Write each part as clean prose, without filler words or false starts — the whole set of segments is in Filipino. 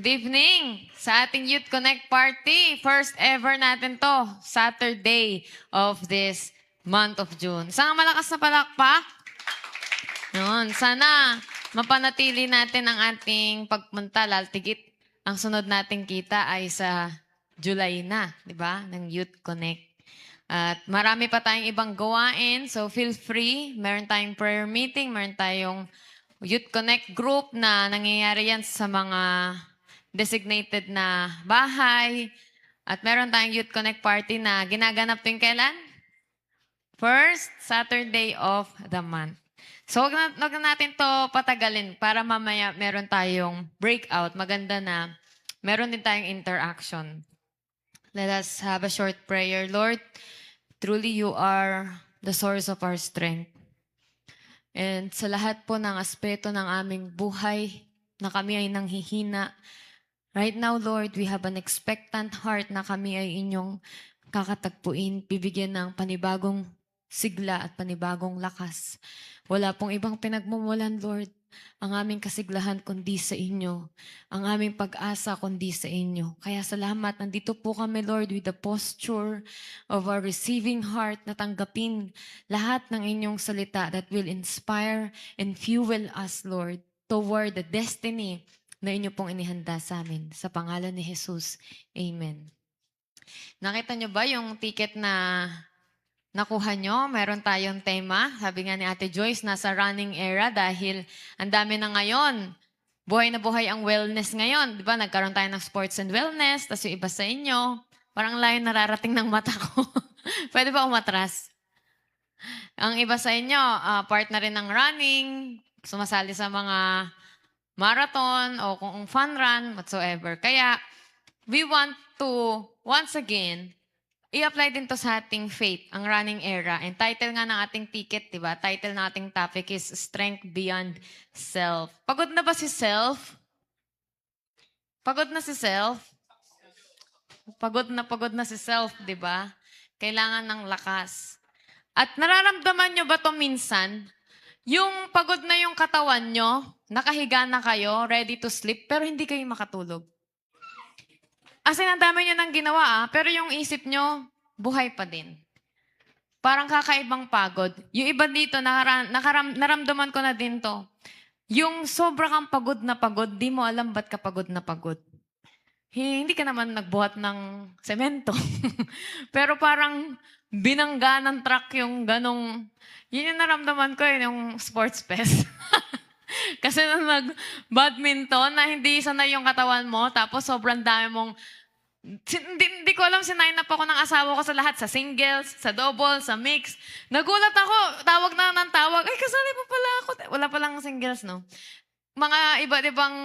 Good evening sa ating Youth Connect Party. First ever natin to, Saturday of this month of June. Isang malakas na palakpak. Yun. Sana mapanatili natin ang ating pagpunta, laltigit. Ang sunod nating kita ay sa July na, di ba? Ng Youth Connect. At marami pa tayong ibang gawain, so feel free. Meron tayong prayer meeting, meron tayong Youth Connect group na nangyayari yan sa mga designated na bahay. At meron tayong Youth Connect party na ginaganap tuwing kailan? First Saturday of the month. So, wag na natin to patagalin para mamaya meron tayong breakout. Maganda na meron din tayong interaction. Let us have a short prayer. Lord, truly you are the source of our strength. And sa lahat po ng aspeto ng aming buhay na kami ay nanghihina, right now, Lord, we have an expectant heart na kami ay inyong kakatagpuin, bibigyan ng panibagong sigla at panibagong lakas. Wala pong ibang pinagmumulan, Lord, ang aming kasiglahan kundi sa inyo, ang aming pag-asa kundi sa inyo. Kaya salamat, nandito po kami, Lord, with the posture of our receiving heart na tanggapin lahat ng inyong salita that will inspire and fuel us, Lord, toward the destiny na inyo pong inihanda sa amin. Sa pangalan ni Jesus, Amen. Nakita nyo ba yung ticket na nakuha nyo? Meron tayong tema. Sabi nga ni Ate Joyce, nasa running era dahil ang dami na ngayon. Buhay na buhay ang wellness ngayon. Di ba? Nagkaroon tayo ng sports and wellness. Tapos yung iba sa inyo, parang layo nararating ng mata ko. Pwede ba umatras? Ang iba sa inyo, part na rin ng running, sumasali sa mga marathon o kung fun run, whatsoever. Kaya, we want to, once again, i-apply din to sa ating faith, ang running era. And title nga ng ating ticket, di ba? Title ng ating topic is Strength Beyond Self. Pagod na ba si self? Pagod na si self? Pagod na si self, di ba? Kailangan ng lakas. At nararamdaman nyo ba to minsan? Yung pagod na yung katawan nyo, nakahiga na kayo, ready to sleep, pero hindi kayo makatulog. As in, ang dami nyo nang ginawa pero yung isip nyo, buhay pa din. Parang kakaibang pagod. Yung iba dito, naramdaman ko na din to. Yung sobra kang pagod na pagod, di mo alam ba't ka pagod na pagod. Hindi ka naman nagbuhat ng semento. Pero parang binangga ng truck yung ganong, yun yung naramdaman ko yung sports fest. Kasi nung nag-badminton na hindi sanay yung katawan mo, tapos sobrang dami mong, hindi ko alam, sinign up ako ng asawa ko sa lahat, sa singles, sa double, sa mix. Nagulat ako, tawag na ng tawag, ay kasali pa pala ako. Wala palang singles, no? Mga iba't ibang,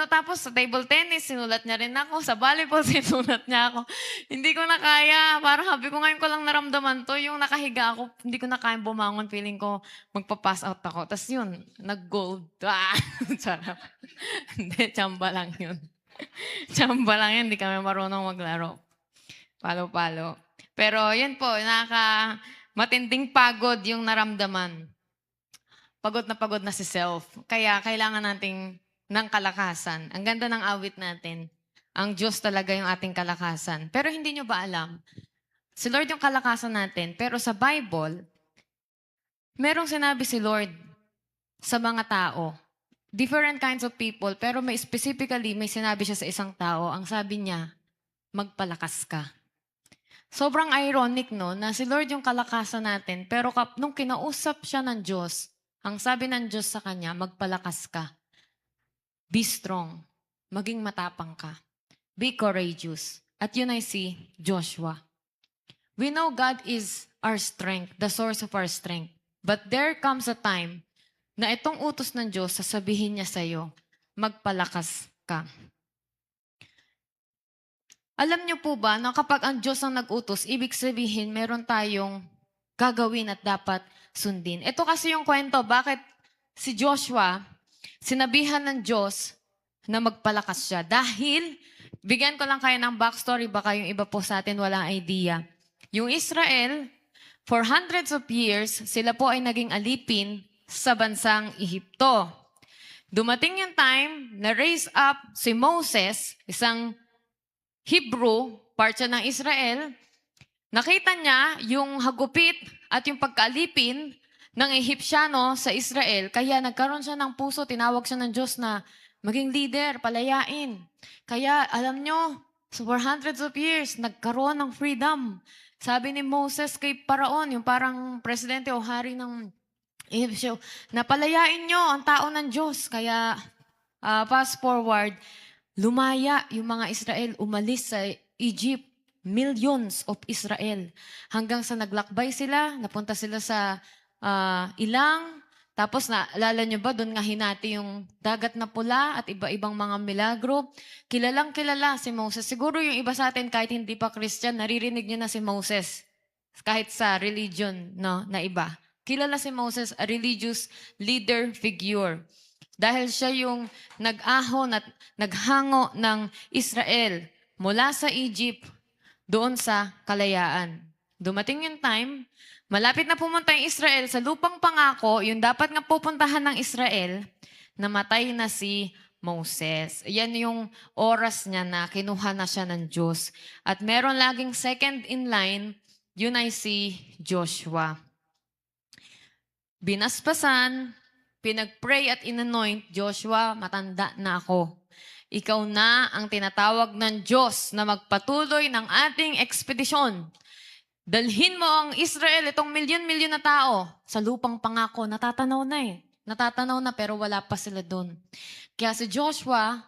tapos sa table tennis, sinulat niya rin ako. Sa volleyball, sinulat niya ako. Hindi ko na kaya. Parang habi ko ngayon ko lang naramdaman to. Yung nakahiga ako, hindi ko na kaya bumangon. Feeling ko magpa-pass out ako. Tapos yun, nag-gold. Sarap. Hindi, tsamba lang yun. Tsamba lang yun. Hindi kami marunong maglaro. Palo-palo. Pero yun po, matinding pagod yung naramdaman. Pagod na si self. Kaya kailangan nating ng kalakasan. Ang ganda ng awit natin. Ang Diyos talaga yung ating kalakasan. Pero hindi nyo ba alam? Si Lord yung kalakasan natin. Pero sa Bible, merong sinabi si Lord sa mga tao. Different kinds of people. Pero specifically, may sinabi siya sa isang tao. Ang sabi niya, magpalakas ka. Sobrang ironic, no? Na si Lord yung kalakasan natin. Pero nung kinausap siya ng Diyos, ang sabi ng Diyos sa kanya, magpalakas ka. Be strong. Maging matapang ka. Be courageous. At yun ay si Joshua. We know God is our strength, the source of our strength. But there comes a time na itong utos ng Diyos, sasabihin niya sa iyo, magpalakas ka. Alam niyo po ba na kapag ang Diyos ang nag-utos, ibig sabihin meron tayong gagawin at dapat sundin. Ito kasi yung kwento, bakit si Joshua, sinabihan ng Diyos na magpalakas siya. Dahil, bigyan ko lang kayo ng backstory, baka yung iba po sa atin walang idea. Yung Israel, for hundreds of years, sila po ay naging alipin sa bansang Ehipto. Dumating yung time na raise up si Moses, isang Hebrew, part siya ng Israel. Nakita niya yung hagupit at yung pagkaalipin ng Ehipsyano sa Israel, kaya nagkaroon siya ng puso, tinawag siya ng Diyos na maging leader, palayain. Kaya alam nyo, for hundreds of years, nagkaroon ng freedom. Sabi ni Moses kay Paraon, yung parang presidente o hari ng Ehipsyo, napalayain nyo ang tao ng Diyos. Kaya fast forward, lumaya yung mga Israel, umalis sa Egypt, millions of Israel. Hanggang sa naglakbay sila, napunta sila sa Ilang, tapos naalala nyo ba, doon nga hinati yung dagat na pula at iba-ibang mga milagro. Kilalang kilala si Moses. Siguro yung iba sa atin, kahit hindi pa Christian, naririnig nyo na si Moses. Kahit sa religion no, na iba. Kilala si Moses, a religious leader figure. Dahil siya yung nag-ahon at naghango ng Israel mula sa Egypt doon sa kalayaan. Dumating yung time, malapit na pumunta yung Israel sa lupang pangako, yung dapat nga pupuntahan ng Israel, namatay na si Moses. Yan yung oras niya na kinuha na siya ng Diyos. At meron laging second in line, yun ay si Joshua. Binaspasan, pinag-pray at inanoint, Joshua, matanda na ako. Ikaw na ang tinatawag ng Diyos na magpatuloy ng ating ekspedisyon. Dalhin mo ang Israel, itong milyon-milyon na tao, sa lupang pangako. Natatanaw na eh. Natatanaw na pero wala pa sila doon. Kaya si Joshua,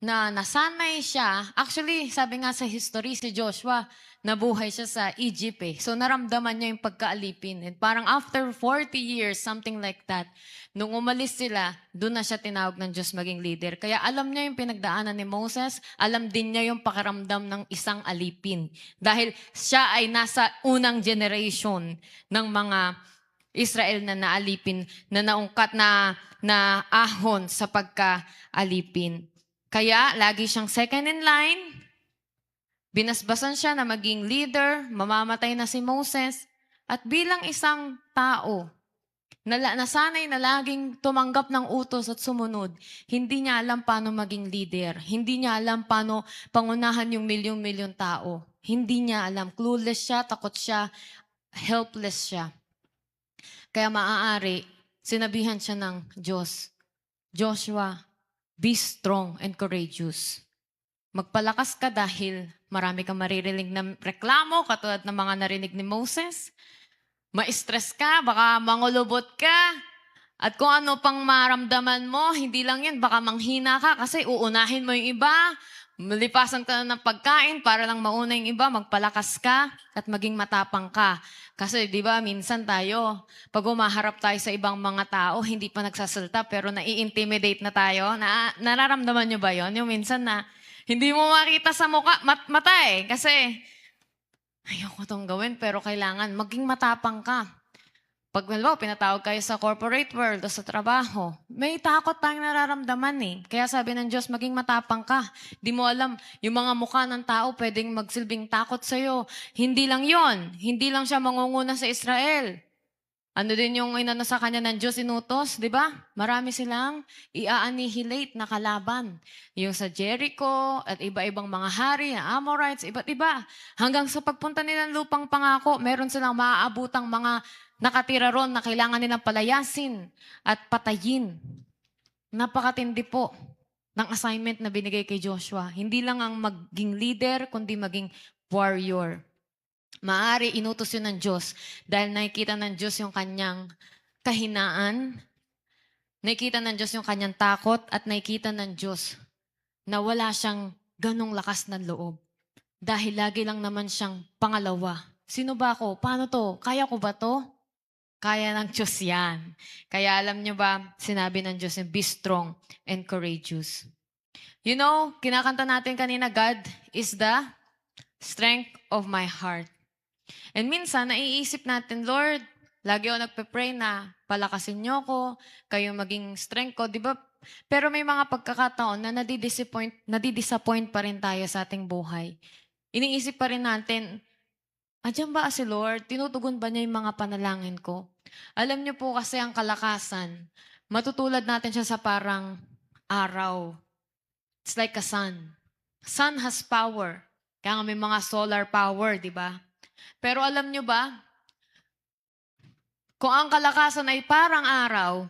na nasanay siya, actually, sabi nga sa history, si Joshua, nabuhay siya sa Egypt eh. So naramdaman niya yung pagkaalipin. And parang after 40 years, something like that, nung umalis sila, doon na siya tinawag ng Diyos maging leader. Kaya alam niya yung pinagdaanan ni Moses, alam din niya yung pakiramdam ng isang alipin. Dahil siya ay nasa unang generation ng mga Israel na naalipin, na naungkat na ahon sa pagkaalipin. Kaya lagi siyang second in line, binasbasan siya na maging leader, mamamatay na si Moses, at bilang isang tao, nasanay na laging tumanggap ng utos at sumunod, hindi niya alam paano maging leader. Hindi niya alam paano pangunahan yung milyong-milyon tao. Hindi niya alam. Clueless siya, takot siya, helpless siya. Kaya maaari, sinabihan siya ng Diyos, Joshua, be strong and courageous. Magpalakas ka dahil marami kang maririnig na reklamo katulad ng mga narinig ni Moses. Ma-stress ka, baka mangulubot ka. At kung ano pang maramdaman mo, hindi lang yan, baka manghina ka kasi uunahin mo yung iba. Malipasan ka na ng pagkain para lang mauna yung iba, magpalakas ka at maging matapang ka. Kasi di ba minsan tayo, pag umaharap tayo sa ibang mga tao, hindi pa nagsasalta pero nai-intimidate na tayo. Nararamdaman nyo ba yon? Yung minsan na hindi mo makita sa mata eh. Kasi ayoko itong gawin, pero kailangan maging matapang ka. Pag pinatawag kayo sa corporate world o sa trabaho, may takot tayong nararamdaman eh. Kaya sabi ng Diyos, maging matapang ka. Di mo alam, yung mga mukha ng tao pwedeng magsilbing takot sa'yo. Hindi lang yon. Hindi lang siya mangunguna sa Israel. Ano din yung inano sa kanya ng Diyos inutos, di ba? Marami silang i-annihilate na kalaban. Yung sa Jericho at iba-ibang mga hari, Amorites, iba't iba. Hanggang sa pagpunta nila ng lupang pangako, meron silang maaabutang mga nakatira ron na kailangan nilang palayasin at patayin. Napakatindi po ng assignment na binigay kay Joshua. Hindi lang ang maging leader, kundi maging warrior. Maaari inutos yun ng Diyos dahil nakikita ng Diyos yung kanyang kahinaan, nakikita ng Diyos yung kanyang takot, at nakikita ng Diyos na wala siyang ganong lakas ng loob. Dahil lagi lang naman siyang pangalawa. Sino ba ako? Paano to? Kaya ko ba to? Kaya ng Diyos yan. Kaya alam nyo ba, sinabi ng Diyos, be strong and courageous. You know, kinakanta natin kanina, God is the strength of my heart. And minsan, naiisip natin, Lord, lagi ako nagpe-pray na palakasin niyo ko, kayo maging strength ko, di ba? Pero may mga pagkakataon na nadidisappoint pa rin tayo sa ating buhay. Iniisip pa rin natin, andiyan ba si Lord? Tinutugon ba niya yung mga panalangin ko? Alam niyo po kasi ang kalakasan, matutulad natin siya sa parang araw. It's like a sun. Sun has power. Kaya nga may mga solar power, di ba? Pero alam nyo ba, kung ang kalakasan ay parang araw,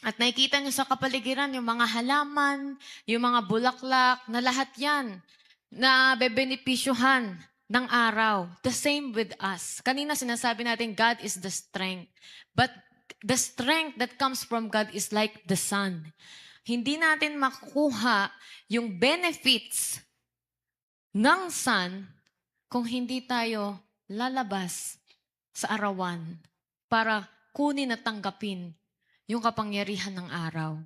at nakikita nyo sa kapaligiran yung mga halaman, yung mga bulaklak, na lahat yan na bebenepisyuhan ng araw. The same with us. Kanina sinasabi natin, God is the strength. But the strength that comes from God is like the sun. Hindi natin makukuha yung benefits ng sun kung hindi tayo lalabas sa arawan para kunin at tanggapin yung kapangyarihan ng araw.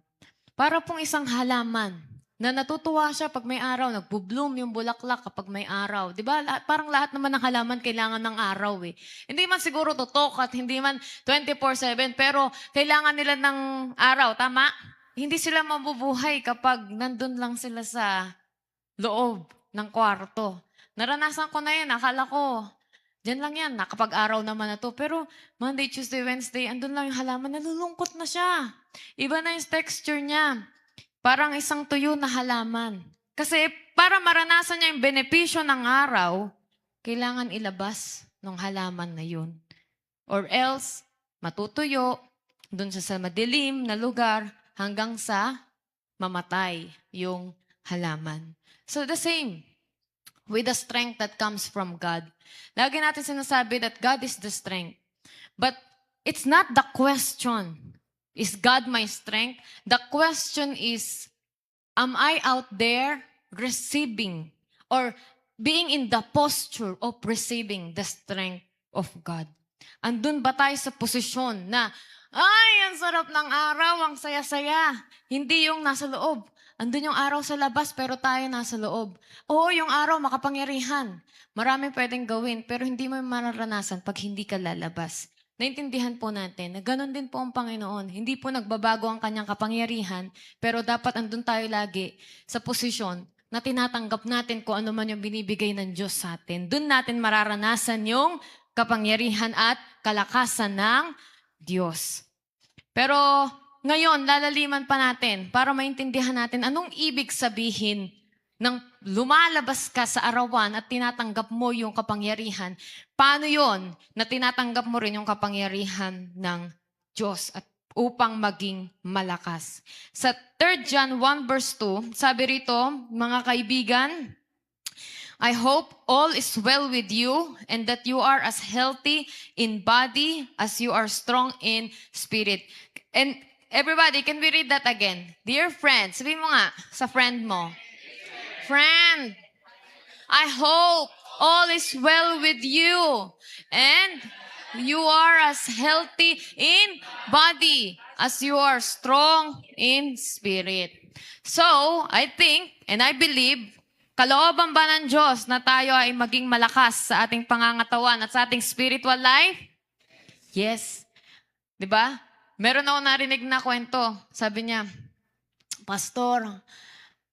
Para pong isang halaman na natutuwa siya pag may araw, nagbo-bloom yung bulaklak kapag may araw. Di ba? Parang lahat naman ng halaman kailangan ng araw eh. Hindi man siguro tutok at hindi man 24/7, pero kailangan nila ng araw. Tama? Hindi sila mabubuhay kapag nandun lang sila sa loob ng kwarto. Naranasan ko na yun. Akala ko, diyan lang yan, nakapag-araw naman na to. Pero Monday, Tuesday, Wednesday, andun lang yung halaman, nalulungkot na siya. Iba na yung texture niya. Parang isang tuyo na halaman. Kasi para maranasan niya yung benepisyo ng araw, kailangan ilabas ng halaman na yun. Or else, matutuyo, dun sa madilim na lugar, hanggang sa mamatay yung halaman. So the same with the strength that comes from God. Lagi natin sinasabi that God is the strength. But it's not the question, is God my strength? The question is, am I out there receiving or being in the posture of receiving the strength of God? Andun ba tayo sa posisyon na, ay, ang sarap ng araw, ang saya-saya. Hindi yung nasa loob. Andun yung araw sa labas, pero tayo nasa loob. Oo, yung araw, makapangyarihan. Maraming pwedeng gawin, pero hindi mo mararanasan pag hindi ka lalabas. Naintindihan po natin na ganun din po ang Panginoon. Hindi po nagbabago ang kanyang kapangyarihan, pero dapat andun tayo lagi sa posisyon na tinatanggap natin kung ano man yung binibigay ng Diyos sa atin. Doon natin mararanasan yung kapangyarihan at kalakasan ng Diyos. Pero ngayon, lalaliman pa natin para maintindihan natin anong ibig sabihin ng lumalabas ka sa arawan at tinatanggap mo yung kapangyarihan. Paano yon na tinatanggap mo rin yung kapangyarihan ng Diyos at upang maging malakas? Sa 3 John 1 verse 2, sabi rito, mga kaibigan, I hope all is well with you and that you are as healthy in body as you are strong in spirit. And everybody, can we read that again? Dear friend, sabi mo nga sa friend mo, friend, I hope all is well with you and you are as healthy in body as you are strong in spirit. So, I think and I believe kalooban ba ng Diyos na tayo ay maging malakas sa ating pangangatawan at sa ating spiritual life? Yes. 'Di ba? Meron ako narinig na kwento. Sabi niya, Pastor,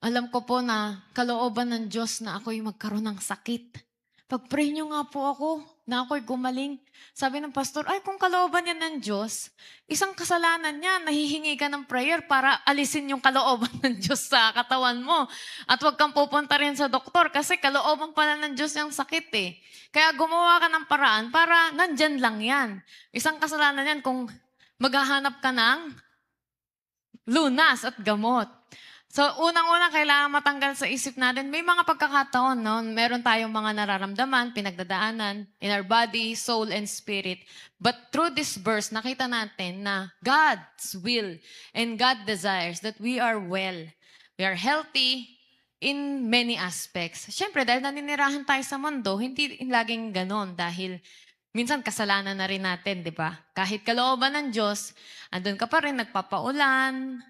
alam ko po na kalooban ng Diyos na ako'y magkaroon ng sakit. Pag-pray niyo nga po ako na ako'y gumaling. Sabi ng pastor, ay kung kalooban yan ng Diyos, isang kasalanan niya, nahihingi ka ng prayer para alisin yung kalooban ng Diyos sa katawan mo. At huwag kang pupunta rin sa doktor kasi kalooban pala ng Diyos yung sakit eh. Kaya gumawa ka ng paraan para nandyan lang yan. Isang kasalanan yan kung maghahanap ka ng lunas at gamot. So, unang-una, kailangan matanggal sa isip natin, may mga pagkakataon, no? Meron tayong mga nararamdaman, pinagdadaanan in our body, soul, and spirit. But through this verse, nakita natin na God's will and God desires that we are well. We are healthy in many aspects. Siyempre, dahil naninirahan tayo sa mundo, hindi laging ganon dahil minsan kasalanan na rin natin, di ba? Kahit kalooban ng Diyos, andun ka pa rin, nagpapaulan,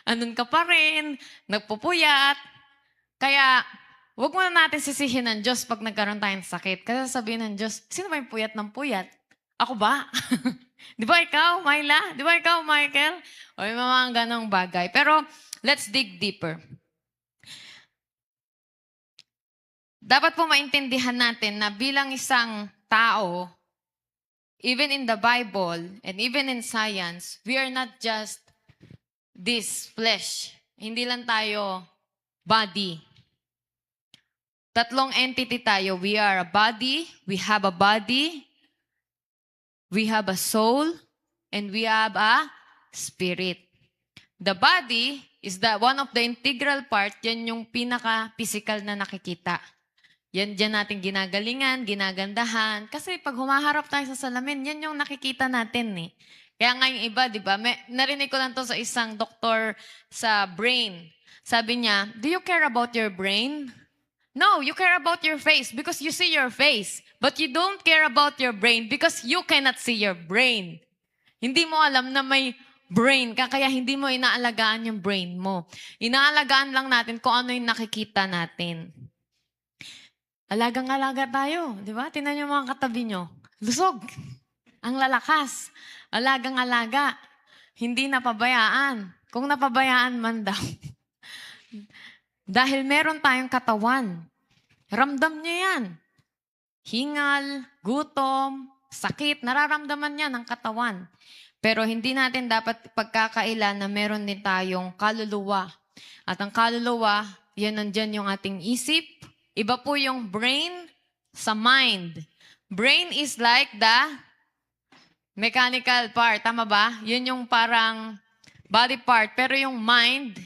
andun ka pa rin, nagpupuyat. Kaya, huwag muna natin sisihin ng Diyos pag nagkaroon tayo ng sakit. Kasi sabihin ng Diyos, sino ba yung puyat ng puyat? Ako ba? Di ba ikaw, Myla? Di ba ikaw, Michael? O yung mga ganong bagay. Pero, let's dig deeper. Dapat po maintindihan natin na bilang isang tao, even in the Bible and even in science, we are not just this flesh. Hindi lang tayo body. Tatlong entity tayo. We are a body, we have a body, we have a soul, and we have a spirit. The body is one of the integral part, yan yung pinaka-physical na nakikita. Yan dyan natin ginagalingan, ginagandahan. Kasi pag humaharap tayo sa salamin, yan yung nakikita natin eh. Kaya nga yung iba, di ba? Narinig ko lang to sa isang doktor sa brain. Sabi niya, do you care about your brain? No, you care about your face because you see your face. But you don't care about your brain because you cannot see your brain. Hindi mo alam na may brain ka, kaya hindi mo inaalagaan yung brain mo. Inaalagaan lang natin kung ano yung nakikita natin. Alagang-alaga tayo, di ba? Tingnan niyo mga katabi niyo. Lusog. Ang lalakas. Alagang-alaga. Hindi napabayaan. Kung napabayaan man daw. Dahil meron tayong katawan. Ramdam niya yan. Hingal, gutom, sakit, nararamdaman niya ng katawan. Pero hindi natin dapat pagkakailan na meron din tayong kaluluwa. At ang kaluluwa, yan nandyan yung ating isip. Iba po yung brain sa mind. Brain is like the mechanical part. Tama ba? Yun yung parang body part. Pero yung mind,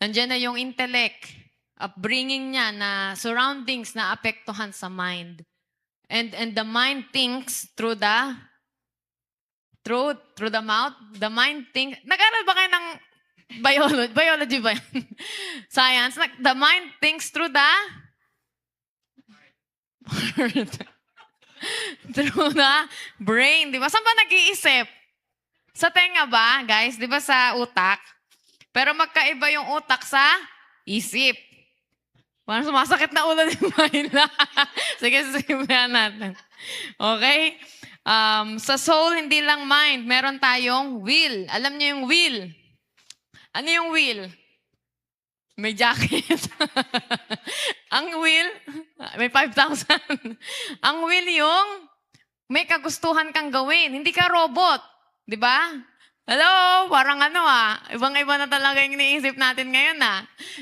nandiyan na yung intellect, upbringing niya na surroundings na apektuhan sa mind. And the mind thinks through the mouth. The mind thinks, nag-aral ba kayo ng biology ba yan? Science. The mind thinks through the brain. Di ba? Saan ba nag-iisip? Sa tenga ba, guys? Di ba sa utak? Pero magkaiba yung utak sa isip. Parang sumasakit na ulo ni Myla. Sige, simulan natin. Okay? Sa soul, hindi lang mind. Meron tayong will. Alam niyo yung will? Ano yung will? May jacket. Ang will, may 5,000. Ang will yung may kagustuhan kang gawin. Hindi ka robot. Di ba? Hello? Parang ibang-iba na talaga yung iniisip natin ngayon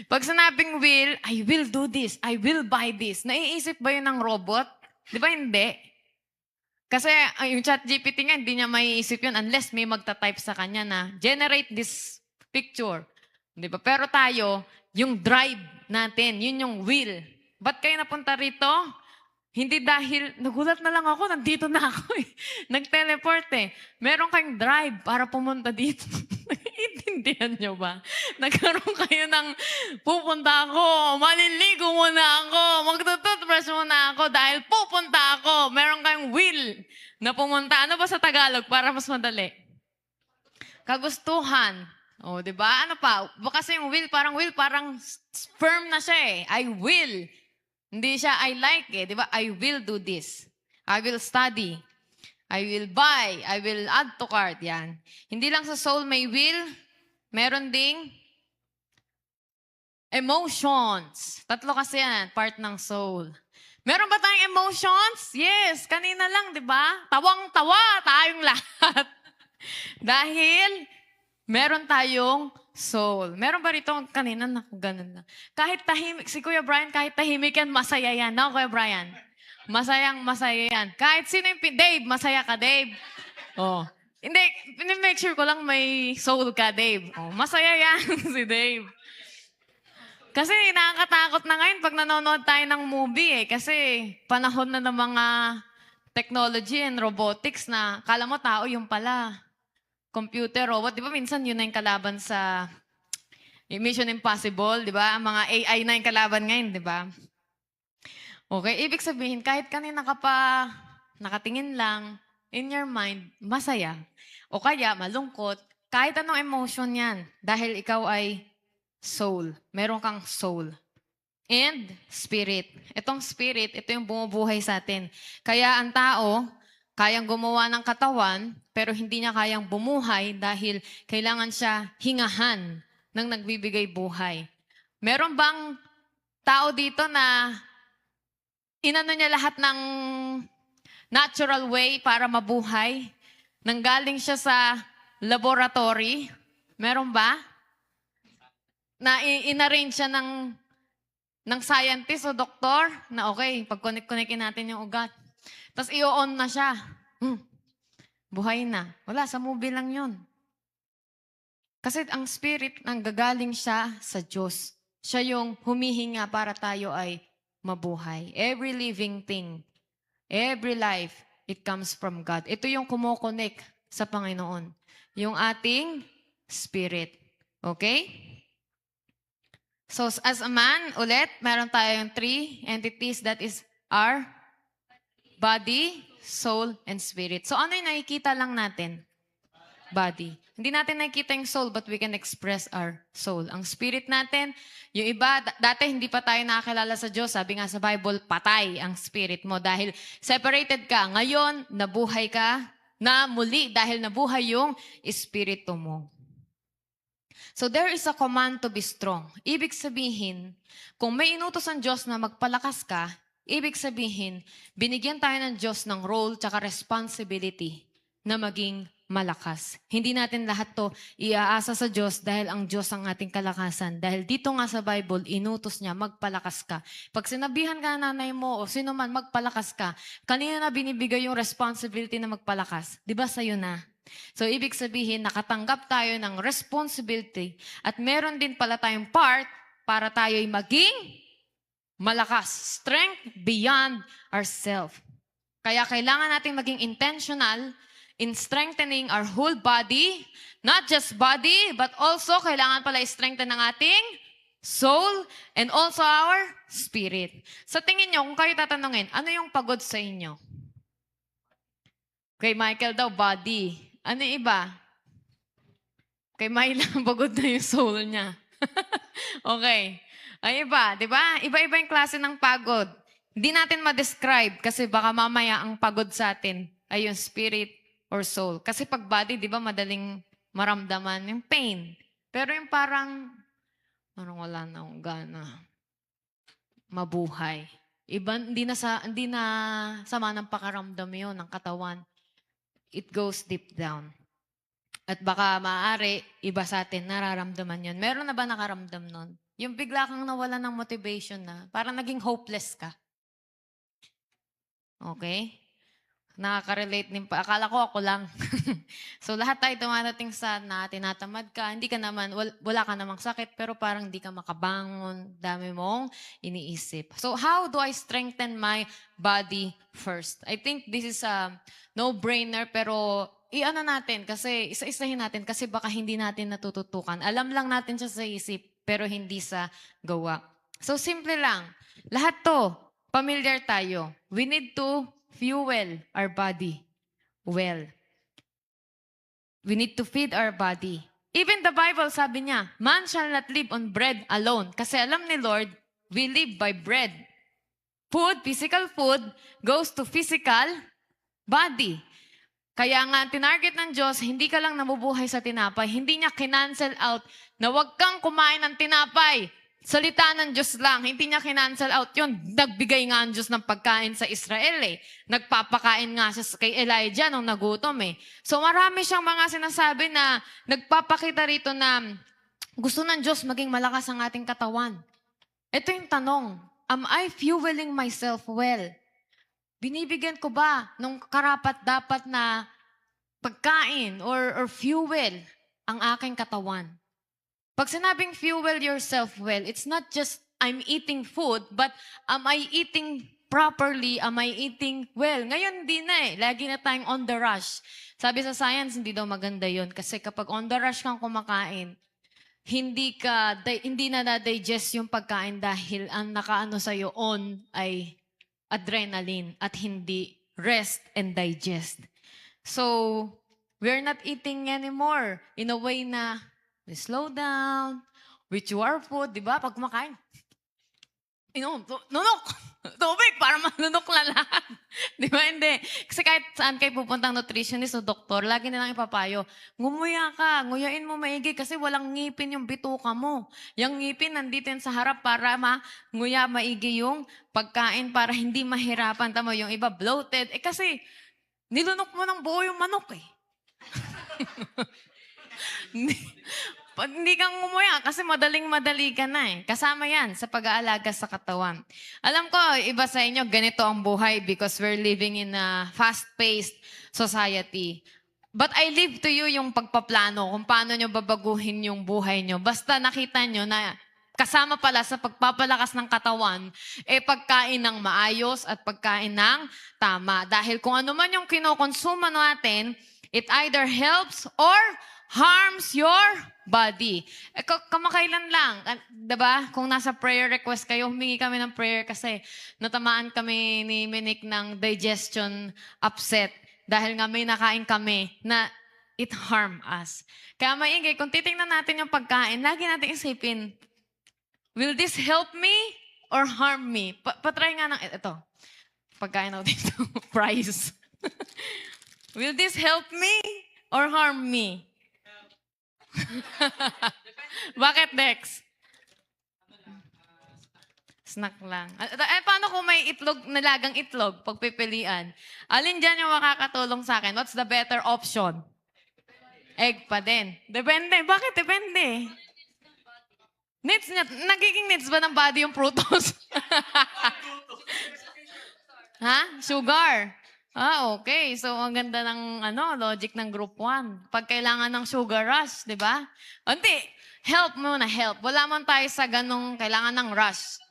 Pag sinabing will, I will do this, I will buy this. Naiisip ba yun ng robot? Di ba hindi? Kasi yung ChatGPT nga, hindi niya maiisip yun unless may magta-type sa kanya na generate this picture. Di ba? Pero tayo, yung drive natin, yun yung will. Ba't kayo napunta rito? Hindi dahil, nagulat na lang ako, nandito na ako Nag-teleport Meron kayong drive para pumunta dito. Intindihan nyo ba? Nagkaroon kayo ng, pupunta ako, maliligo muna ako, magtututbrush muna ako dahil pupunta ako. Meron kayong will na pumunta. Ano ba sa Tagalog para mas madali? Kagustuhan. O, di ba? Ano pa? Kasi yung will, parang firm na siya I will. Hindi siya I like di ba? I will do this. I will study. I will buy. I will add to cart. Yan. Hindi lang sa soul may will, meron ding emotions. Tatlo kasi yan, part ng soul. Meron ba tayong emotions? Yes, kanina lang, di ba? Tawang-tawa tayong lahat. Dahil meron tayong soul. Meron ba rito kanina na ganun na? Kahit tahimik, si Kuya Brian, kahit tahimik yan, masaya yan. No, Kuya Brian? Masaya yan. Kahit sino yung, Dave, masaya ka, Dave. Oh. Hindi, make sure ko lang may soul ka, Dave. Oh, masaya yan si Dave. Kasi nakakatakot na ngayon pag nanonood tayo ng movie Kasi panahon na ng mga technology and robotics na kala mo tao yung pala. Computer, robot. Di ba minsan yun na yung kalaban sa Mission Impossible, di ba? Ang mga AI na yung kalaban ngayon, di ba? Okay, ibig sabihin, kahit kanina ka pa nakatingin lang, in your mind, masaya. O kaya, malungkot, kahit anong emotion yan. Dahil ikaw ay soul. Meron kang soul. And spirit. Itong spirit, ito yung bumubuhay sa atin. Kaya ang tao, kayang gumawa ng katawan, pero hindi niya kayang bumuhay dahil kailangan siya hingahan ng nagbibigay buhay. Meron bang tao dito na inano niya lahat ng natural way para mabuhay. Nanggaling siya sa laboratory. Meron ba? Na inarrange siya ng scientist o doktor na okay, pag-connect-connectin natin yung ugat. Tapos i-on na siya. Buhay na. Wala, sa movie lang yun. Kasi ang spirit, nanggagaling siya sa Diyos. Siya yung humihinga para tayo ay mabuhay. Every living thing, every life, it comes from God. Ito yung kumokonek sa Panginoon. Yung ating spirit. Okay? So, as a man, ulit, meron tayong 3 entities that is our body, soul, and spirit. So, ano yung nakikita lang natin? Body. Hindi natin nakikita yung soul, but we can express our soul. Ang spirit natin, yung iba, dati hindi pa tayo nakakilala sa Diyos. Sabi nga sa Bible, patay ang spirit mo dahil separated ka. Ngayon, nabuhay ka na muli dahil nabuhay yung espiritu mo. So there is a command to be strong. Ibig sabihin, kung may inutos ang Diyos na magpalakas ka, ibig sabihin, binigyan tayo ng Diyos ng role tsaka responsibility na maging malakas. Hindi natin lahat to iaasa sa Diyos dahil ang Diyos ang ating kalakasan. Dahil dito nga sa Bible, inutos niya, magpalakas ka. Pag sinabihan ka ng nanay mo o sino man, magpalakas ka, kanina na binibigay yung responsibility na magpalakas. Di ba sa'yo na? So, ibig sabihin, nakatanggap tayo ng responsibility at meron din pala tayong part para tayo'y maging malakas. Strength beyond ourselves. Kaya kailangan natin maging intentional in strengthening our whole body, not just body, but also kailangan pala i-strengthen ng ating soul and also our spirit. Sa tingin nyo, kung kayo tatanungin, ano yung pagod sa inyo? Kay Michael daw, body. Ano yung iba? Kay Myla, pagod na yung soul niya. Okay. Ay iba, di ba? Iba-iba yung klase ng pagod. Hindi natin ma-describe kasi baka mamaya ang pagod sa atin ay yung spirit or soul. Kasi pag body, di ba, madaling maramdaman yung pain. Pero yung parang wala na akong gana. Mabuhay. Iba, hindi na sama ng pakaramdam yun, ng katawan. It goes deep down. At baka maaari, iba sa atin, nararamdaman yun. Meron na ba nakaramdam nun? Yung bigla kang nawala ng motivation na, parang naging hopeless ka. Okay? Nakaka-relate din pa. Akala ko ako lang. So lahat tayo dumadating sa na tinatamad ka. Hindi ka naman, wala ka namang sakit, pero parang hindi ka makabangon. Dami mong iniisip. So how do I strengthen my body first? I think this is a no-brainer, pero iano natin kasi isa-isahin natin kasi baka hindi natin natututukan. Alam lang natin siya sa isip, pero hindi sa gawa. So simple lang. Lahat to, familiar tayo. We need to fuel our body well. We need to feed our body. Even the Bible, sabi niya, man shall not live on bread alone. Kasi alam ni Lord, we live by bread. Food, physical food, goes to physical body. Kaya nga, tinarget ng Diyos, hindi ka lang namubuhay sa tinapay. Hindi niya kinancel out na huwag kang kumain ng tinapay. Salita ng Diyos lang. Hindi niya kinancel out yun. Nagbigay nga ang Diyos ng pagkain sa Israel eh. Nagpapakain nga siya kay Elijah nung nagutom eh. So marami siyang mga sinasabi na nagpapakita rito na gusto ng Diyos maging malakas ang ating katawan. Ito yung tanong, am I fueling myself well? Binibigyan ko ba nung karapat-dapat na pagkain or fuel ang aking katawan? Pag sinabing fuel yourself well, it's not just I'm eating food, but am I eating properly? Am I eating well? Ngayon, hindi na eh. Lagi na tayong on the rush. Sabi sa science, hindi daw maganda yon kasi kapag on the rush kang kumakain, hindi na na-digest yung pagkain dahil ang nakaano sa'yo on ay adrenaline at hindi rest and digest. So, we're not eating anymore in a way na we slow down, we chew our food, di ba? Pag kumakain, Nunok! Tubig para manunok na lahat. Di ba? Hindi. Kasi kahit saan kayo pupuntang nutritionist o doktor, lagi nilang ipapayo, ngumuya ka, nguyain mo maigi kasi walang ngipin yung bituka mo. Yung ngipin nandito yan sa harap para nguya maigi yung pagkain para hindi mahirapan. Tamo, yung iba bloated. Kasi nilunok mo ng buo yung manok eh. Pag hindi kang ngumuya, kasi madaling-madali ka na eh. Kasama yan sa pag-aalaga sa katawan. Alam ko, iba sa inyo, ganito ang buhay because we're living in a fast-paced society. But I leave to you yung pagpaplano kung paano nyo babaguhin yung buhay nyo. Basta nakita nyo na kasama pala sa pagpapalakas ng katawan, pagkain ng maayos at pagkain ng tama. Dahil kung ano man yung kinokonsuma natin, it either helps or harms your body. Kamakailan lang, diba? Kung nasa prayer request kayo, humingi kami ng prayer kasi natamaan kami ni Minik ng digestion upset dahil nga may nakain kami na it harm us. Kaya maingay, kung titingnan natin yung pagkain, lagi natin isipin, will this help me or harm me? Patry nga ng, ito, pagkain ako dito, fries. Will this help me or harm me? Bakit, Dex? Snack lang. Paano kung may itlog, nalagang itlog, pagpipilian? Alin dyan yung makakatulong sa akin? What's the better option? Egg pa din. Depende. Bakit depende? Needs niya. Nagiging needs ba ng body yung fructose? Ha? Sugar? Okay. So, ang ganda ng logic ng group 1. Pag kailangan ng sugar rush, di ba? Hindi. Help muna, help. Wala man tayo sa ganong kailangan ng rush.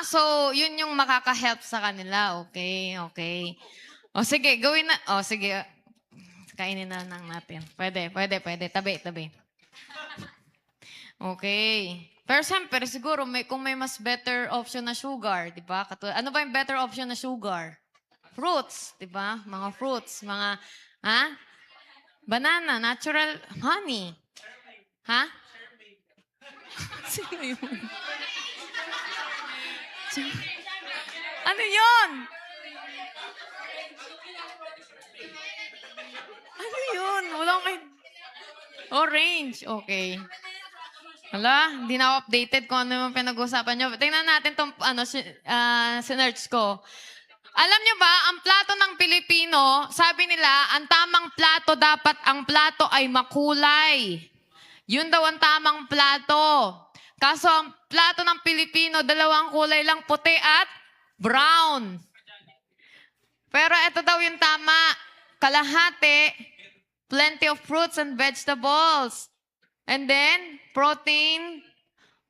So yun yung makaka-help sa kanila. Okay, okay. Sige, gawin na. Sige. Kainin na lang natin. Pwede. Tabi. Okay. Pero siyempre, siguro, kung may mas better option na sugar, di ba? Ano ba yung better option na sugar? Fruits, di ba? Mga fruits, banana, natural honey. Ha? Sino yun? Ano yun? Ano yun? Wala may... Orange. Okay. Hala, hindi na ako updated kung ano yung pinag-usapan nyo. Tingnan natin itong sinerch ko. Alam nyo ba, ang plato ng Pilipino, sabi nila, ang tamang plato dapat ang plato ay makulay. Yun daw ang tamang plato. Kaso ang plato ng Pilipino, dalawang kulay lang, puti at brown. Pero ito daw yung tama. Kalahati, plenty of fruits and vegetables. And then, protein,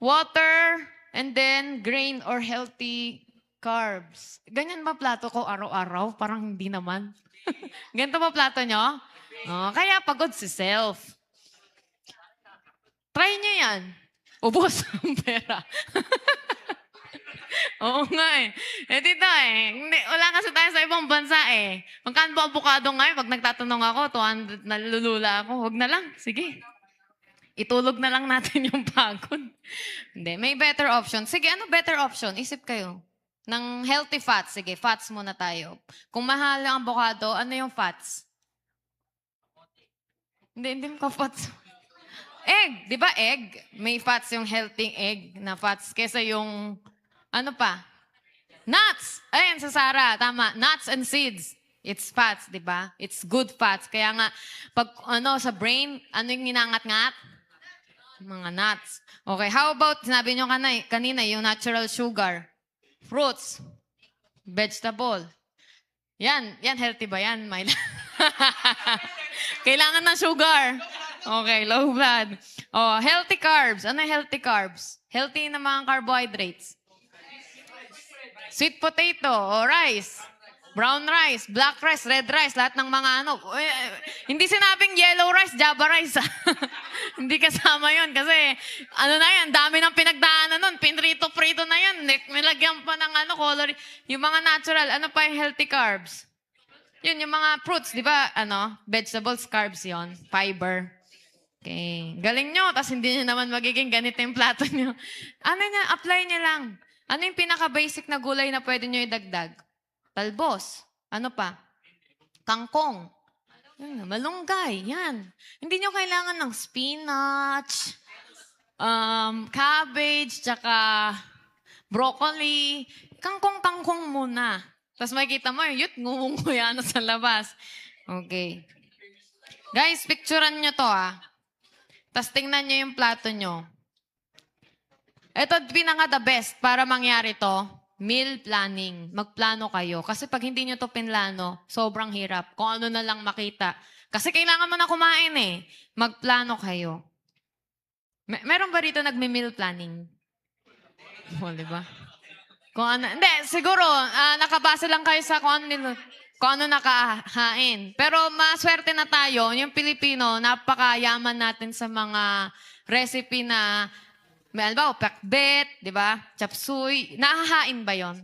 water, and then grain or healthy carbs. Ganyan ba plato ko araw-araw? Parang hindi naman. Ganito ba plato nyo? Kaya pagod si self. Try nyo yan. Ubos ang pera. Oo nga eh. Dito wala kasi tayo sa ibang bansa eh. Magkano ba avocado ngayon? Pag nagtatanong ako, 200 nalulula ako. Huwag na lang. Sige. Itulog na lang natin yung pagod. Hindi, may better option. Sige, ano better option? Isip kayo. Ng healthy fats. Sige, fats muna tayo. Kung mahal ang avocado, ano yung fats? Hindi mo fats. Egg. Di ba egg? May fats yung healthy egg na fats kesa yung, ano pa? Nuts. Ayun, sa Sarah. Tama. Nuts and seeds. It's fats, di ba? It's good fats. Kaya nga, pag sa brain, ano yung ginangat-ngat? Mga nuts. Okay, how about, sinabi nyo kanina, yung natural sugar. Fruits. Vegetable. Yan healthy ba yan, Myla? Kailangan ng sugar. Okay, low blood. Healthy carbs. Ano yung healthy carbs? Healthy na mga carbohydrates. Sweet potato o rice. Brown rice, black rice, red rice, lahat ng mga hindi sinabing yellow rice, java rice. Hindi kasama yon kasi na yan, dami ng pinagdaanan nun, pinrito-prito na yan, nilagyan pa ng color. Yung mga natural, ano pa yung healthy carbs? Yun, yung mga fruits, di ba, vegetables, carbs yon, fiber. Okay. Galing nyo, tapos hindi nyo naman magiging ganito yung plato nyo. Ano niya, apply niya lang. Ano yung pinaka-basic na gulay na pwede nyo idagdag? Talbos. Ano pa? Kangkong. Malunggay. Yan. Hindi nyo kailangan ng spinach, cabbage, tsaka broccoli. Kangkong-kangkong muna. Tapos makikita mo, yut, ngumunguya na sa labas. Okay. Guys, picturean nyo to Tapos tingnan nyo yung plato nyo. Ito pinaka the best para mangyari to, meal planning. Magplano kayo. Kasi pag hindi nyo to pinlano, sobrang hirap. Kung ano na lang makita. Kasi kailangan mo na kumain Magplano kayo. Meron ba rito nagme-meal planning? O, diba? Kung ano, hindi, siguro, nakabase lang kayo sa kung ano nakahain. Pero maswerte na tayo, yung Pilipino, napakayaman natin sa mga recipe na, may alba, pakbet, di ba? Chop suey. Nahahain ba yon?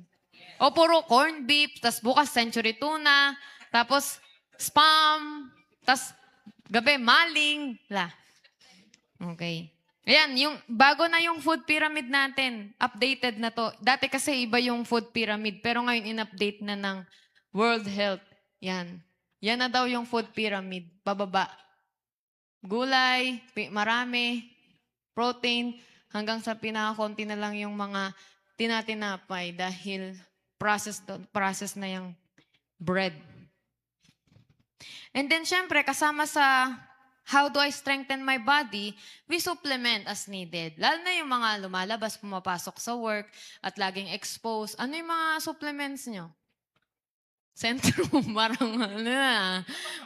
O puro corned beef, tas bukas century tuna, tapos spam, tas gabi maling. Okay. Ayan, yung bago na yung food pyramid natin. Updated na to. Dati kasi iba yung food pyramid, pero ngayon in-update na ng World Health. Yan. Yan na daw yung food pyramid. Bababa. Gulay, marami, protein, hanggang sa pinakakonti na lang yung mga tinatinapay dahil process na yung bread. And then, syempre, kasama sa how do I strengthen my body? We supplement as needed. Lalo na yung mga lumalabas, pumapasok sa work, at laging exposed. Ano yung mga supplements nyo? Centrum, parang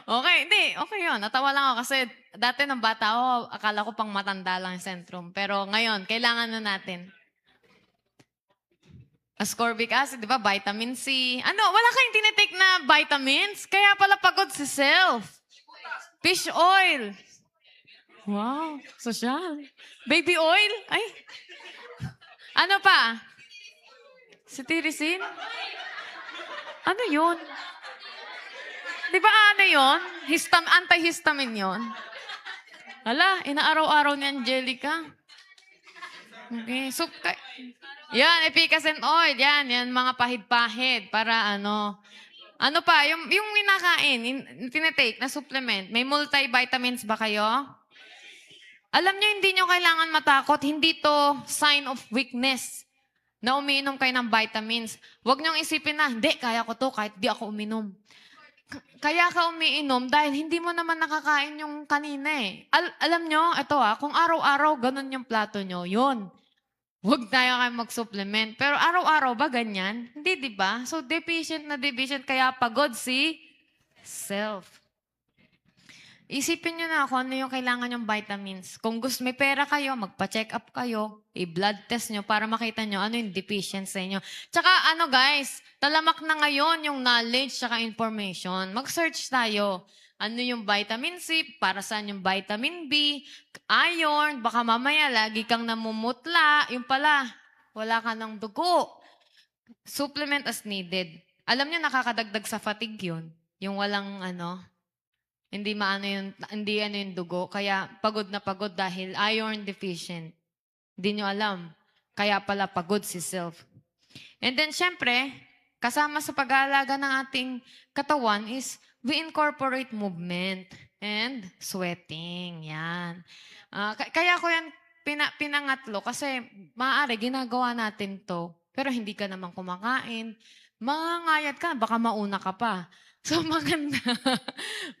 Okay, hindi, okay yun. Natawa lang ako kasi dati ng bata ako, akala ko pang matanda lang yung Centrum. Pero ngayon, kailangan na natin. Ascorbic acid, di ba? Vitamin C. Wala kayong tinitake na vitamins? Kaya pala pagod si self. Fish oil. Wow, social. Baby oil? Ay. Ano pa? Cetirizine? Ano yun? Di ba ano yun? Antihistamine yun? Hala, inaaraw-araw ni Angelica. Okay, so, yan, efficacent oil. Yan, mga pahid-pahid para ano pa, yung minakain, tinitake na supplement, may multivitamins ba kayo? Alam nyo, hindi nyo kailangan matakot. Hindi to sign of weakness na umiinom kayo ng vitamins. Huwag nyong isipin na, hindi, kaya ko to kahit di ako uminom. Kaya ka umiinom dahil hindi mo naman nakakain yung kanina alam nyo, ito kung araw-araw ganun yung plato nyo, yun. Huwag tayo kayo mag-supplement. Pero araw-araw ba ganyan? Hindi, di ba? So, deficient na deficient, kaya pagod si self. Isipin nyo na kung ano yung kailangan yung vitamins. Kung gusto, may pera kayo, magpa-check up kayo, i-blood test nyo para makita nyo ano yung deficiency sa inyo. Tsaka guys, talamak na ngayon yung knowledge tsaka information. Mag-search tayo. Ano yung vitamin C, para saan yung vitamin B, iron, baka mamaya lagi kang namumutla, yung pala, wala ka ng dugo. Supplement as needed. Alam niyo, nakakadagdag sa fatigue yun. Yung walang hindi yung dugo, kaya pagod na pagod dahil iron deficient. Hindi nyo alam. Kaya pala pagod si self. And then, syempre, kasama sa pag-aalaga ng ating katawan is we incorporate movement and sweating. Yan. Kaya ko yan pinangatlo kasi maaari ginagawa natin to pero hindi ka naman kumakain. Mangangayat ka, baka mauna ka pa. So maganda.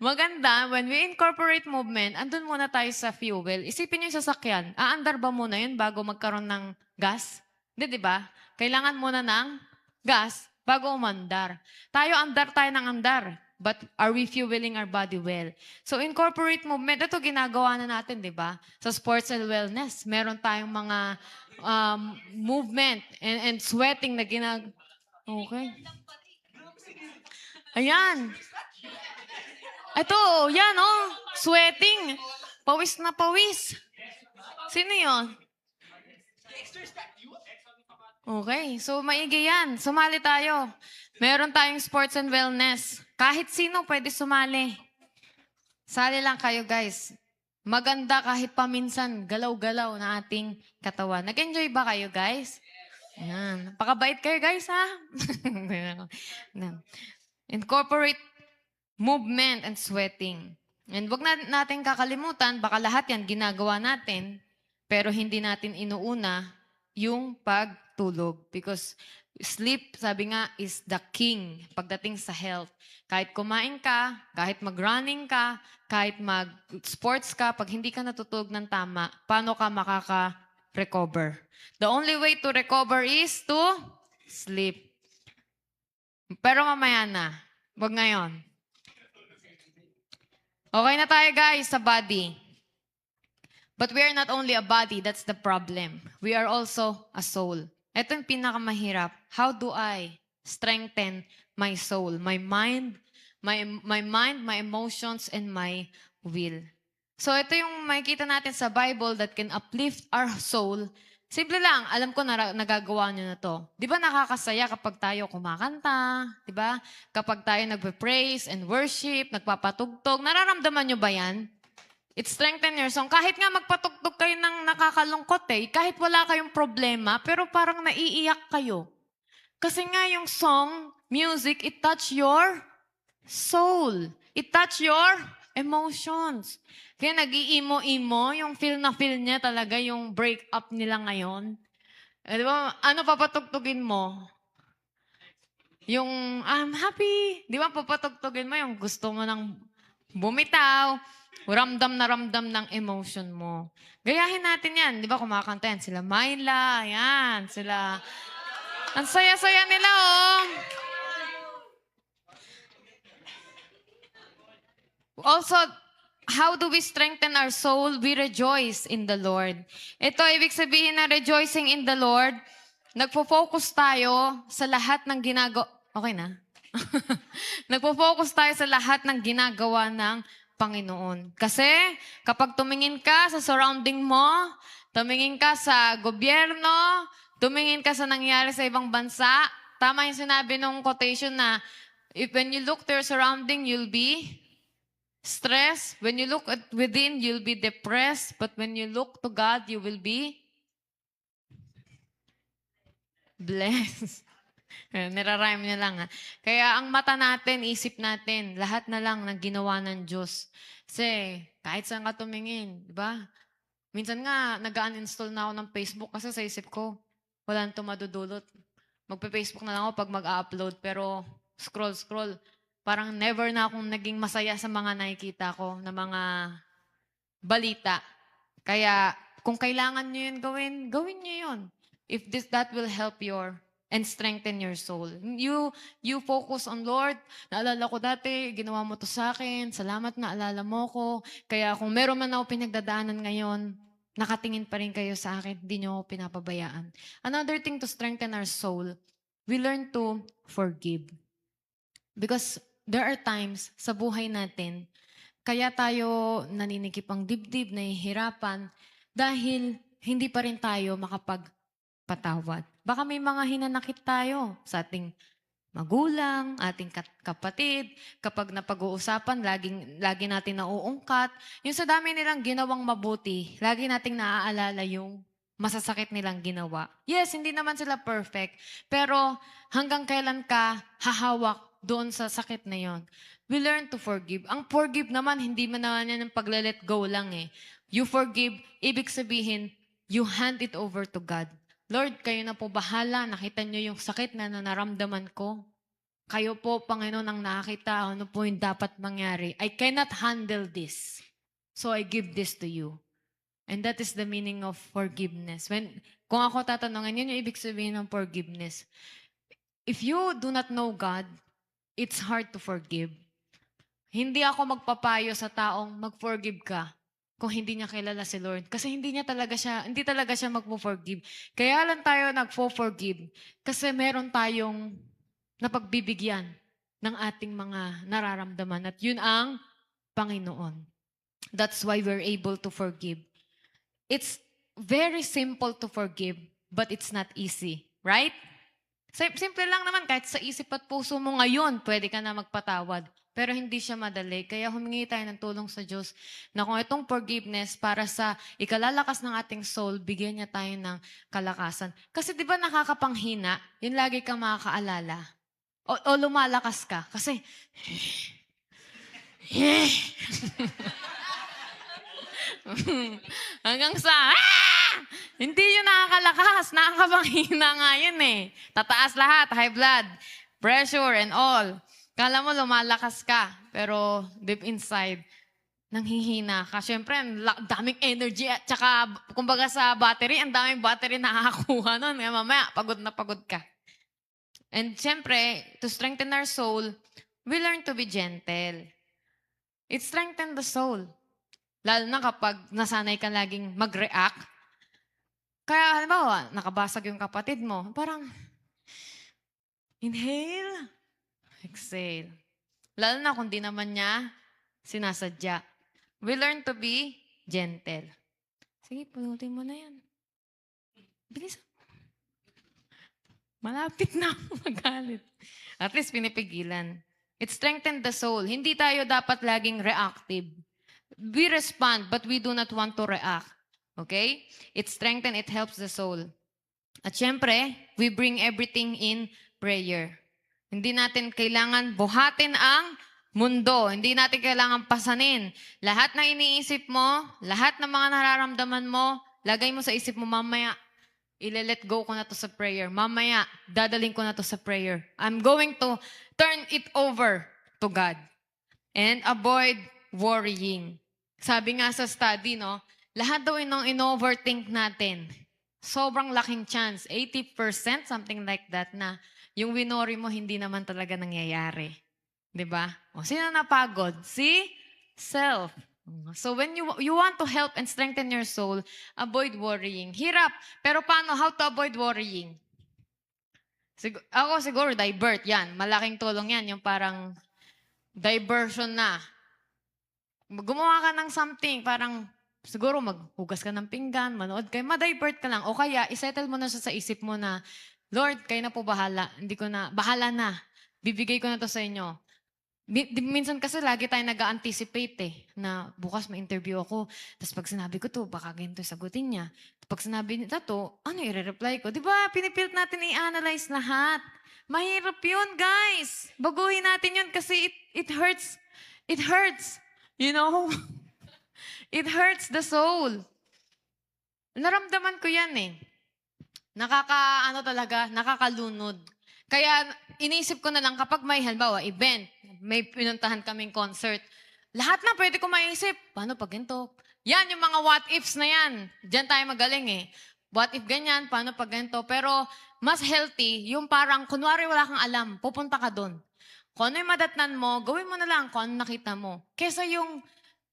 Maganda, when we incorporate movement, andun muna tayo sa fuel. Isipin niyo yung sasakyan. Aandar ba muna yun bago magkaroon ng gas? Hindi, di ba? Kailangan muna ng gas bago umandar. Andar tayo ng andar. But are we fueling our body well? So incorporate movement. Ito ginagawa na natin, di ba? Sa sports and wellness, meron tayong mga movement and sweating na Okay. Ayan. Ito, yan sweating. Pawis na pawis. Sino yon? Okay, so maigi yan. Sumali tayo. Meron tayong sports and wellness. Kahit sino pwede sumali. Sali lang kayo, guys. Maganda kahit paminsan, galaw-galaw na ating katawan. Nag-enjoy ba kayo, guys? Ayan. Pakabait kayo, guys, ha? Incorporate movement and sweating. And wag natin kakalimutan, baka lahat yan ginagawa natin, pero hindi natin inuuna yung pagtulog. Because sleep, sabi nga, is the king pagdating sa health. Kahit kumain ka, kahit mag-running ka, kahit mag-sports ka, pag hindi ka natutulog ng tama, paano ka makaka-recover? The only way to recover is to sleep. Pero mamaya na. Wag ngayon. Okay na tayo, guys, sa body. But we are not only a body, that's the problem. We are also a soul. Ito yung pinakamahirap. How do I strengthen my soul, my mind, my emotions, and my will? So ito yung makikita natin sa Bible that can uplift our soul. Simple lang, alam ko na nagagawa nyo na to. Di ba nakakasaya kapag tayo kumakanta? Di ba? Kapag tayo nagpe-praise and worship, nagpapatugtog, nararamdaman nyo ba yan? It strengthens your song. Kahit nga magpatugtog kayo ng nakakalungkot kahit wala kayong problema, pero parang naiiyak kayo. Kasi nga yung song, music, it touch your soul. It touch your emotions. Kaya nag-iimo-imo, yung feel na feel niya talaga, yung break up nila ngayon. Di ba, ano papatugtugin mo? Yung, I'm happy. Di ba, papatugtugin mo yung gusto mo ng bumitaw, ramdam na ramdam ng emotion mo. Gayahin natin yan. Di ba, kumakanta yan. Sila Myla, yan. Sila, ang saya-saya nila, oh. Also, how do we strengthen our soul? We rejoice in the Lord. Ito, ibig sabihin na rejoicing in the Lord, nagpo-focus tayo sa lahat ng ginagawa. Okay na? Nagpo-focus tayo sa lahat ng ginagawa ng Panginoon. Kasi kapag tumingin ka sa surrounding mo, tumingin ka sa gobyerno, tumingin ka sa nangyari sa ibang bansa, tama yung sinabi nung quotation na, when you look to your surrounding, you'll be stress. When you look at within, you'll be depressed. But when you look to God, you will be blessed. Nirarhyme niya lang. Kaya ang mata natin, isip natin, lahat na lang ng ginawa ng Diyos. Kasi kahit saan ka tumingin, di ba? Minsan nga, nag-uninstall na ako ng Facebook kasi sa isip ko, wala nang madudulot. Magpe-Facebook na lang ako pag mag-upload. Pero scroll. Parang never na akong naging masaya sa mga nakikita ko na mga balita. Kaya kung kailangan nyo yun gawin nyo yun. If that will help and strengthen your soul. You focus on Lord. Naalala ko dati, ginawa mo to sa akin. Salamat na alala mo ko. Kaya kung meron man ako pinagdadaanan ngayon, nakatingin pa rin kayo sa akin. Hindi nyo ako pinapabayaan. Another thing to strengthen our soul, we learn to forgive. Because there are times sa buhay natin, kaya tayo naninikip ang dibdib, nahihirapan, dahil hindi pa rin tayo makapagpatawad. Baka may mga hinanakit tayo sa ating magulang, ating kapatid, kapag napag-uusapan, lagi natin nauungkat. Yung sa dami nilang ginawang mabuti, lagi nating naaalala yung masasakit nilang ginawa. Yes, hindi naman sila perfect, pero hanggang kailan ka hahawak doon sa sakit na yon. We learn to forgive. Ang forgive naman, hindi man naman yan ang pagle-let go lang You forgive, ibig sabihin, you hand it over to God. Lord, kayo na po bahala. Nakita niyo yung sakit na naramdaman ko. Kayo po, Panginoon, ang nakakita. Ano po yung dapat mangyari? I cannot handle this. So I give this to you. And that is the meaning of forgiveness. Kung ako tatanungin, yun yung ibig sabihin ng forgiveness. If you do not know God, it's hard to forgive. Hindi ako magpapayo sa taong mag-forgive ka kung hindi niya kilala si Lord. Kasi hindi talaga siya magpo-forgive. Kaya lang tayo nagpo-forgive kasi meron tayong napagbibigyan ng ating mga nararamdaman. At yun ang Panginoon. That's why we're able to forgive. It's very simple to forgive, but it's not easy. Right? Simple lang naman, kahit sa isip at puso mo ngayon, pwede ka na magpatawad. Pero hindi siya madali. Kaya humingi tayo ng tulong sa Diyos na kung itong forgiveness para sa ikalalakas ng ating soul, bigyan niya tayo ng kalakasan. Kasi di ba nakakapanghina, yun lagi kang makakaalala. O lumalakas ka. Kasi, hanggang sa, Hindi yun nakakalakas. Nakakapanghina nga yun eh. Tataas lahat, high blood, pressure, and all. Kala mo lumalakas ka, pero deep inside, nanghihina ka. Siyempre, daming energy at saka, kumbaga sa battery, ang daming battery nakakakuha nun. Kaya mamaya, pagod na pagod ka. And siyempre, to strengthen our soul, we learn to be gentle. It strengthens the soul. Lalo na kapag nasanay ka laging mag-react. Kaya halimbawa, nakabasag yung kapatid mo, parang, inhale, exhale. Lalo na kung di naman niya sinasadya. We learn to be gentle. Sige, pulutin mo na yan. Bilis. Malapit na ako magalit. At least pinipigilan. It strengthens the soul. Hindi tayo dapat laging reactive. We respond, but we do not want to react. Okay? It strengthens, it helps the soul. At syempre, we bring everything in prayer. Hindi natin kailangan buhatin ang mundo. Hindi natin kailangan pasanin. Lahat ng iniisip mo, lahat ng mga nararamdaman mo, lagay mo sa isip mo, mamaya, ile-let go ko na to sa prayer. Mamaya, dadaling ko na to sa prayer. I'm going to turn it over to God. And avoid worrying. Sabi nga sa study, no, lahat daw yung in-overthink natin, sobrang laking chance, 80%, something like that, na yung winori mo hindi naman talaga nangyayari. 'Di ba? O sino napagod? Si self. So when you want to help and strengthen your soul, avoid worrying. Hirap. Pero paano? How to avoid worrying? Ako siguro, divert. Yan. Malaking tulong yan. Yung parang diversion na. Gumawa ka ng something, parang siguro maghugas ka ng pinggan, manood kayo, ma-divert ka lang. O kaya, isettle mo na siya sa isip mo na, Lord, kayo na po bahala. Hindi ko na, bahala na. Bibigay ko na to sa inyo. Minsan kasi lagi tayo nag-anticipate na bukas may interview ako. Tapos pag sinabi ko to, baka ganito sagutin niya. Pag sinabi nito to, ano i-reply ko? Di ba, pinipilit natin i-analyze lahat. Mahirap yun, guys. Baguhin natin yun kasi it hurts. It hurts. You know? It hurts the soul. Naramdaman ko yan eh. Nakakalunod. Kaya iniisip ko na lang kapag may halimbawa, event, may pinuntahan kaming concert, lahat na pwede ko maisip. Paano pag ganito? Yan, yung mga what ifs na yan. Diyan tayo magaling eh. What if ganyan? Paano pag ganito? Pero mas healthy, yung parang kunwari wala kang alam, pupunta ka doon. Kung ano yung madatnan mo, gawin mo na lang kung ano nakita mo. Kesa yung,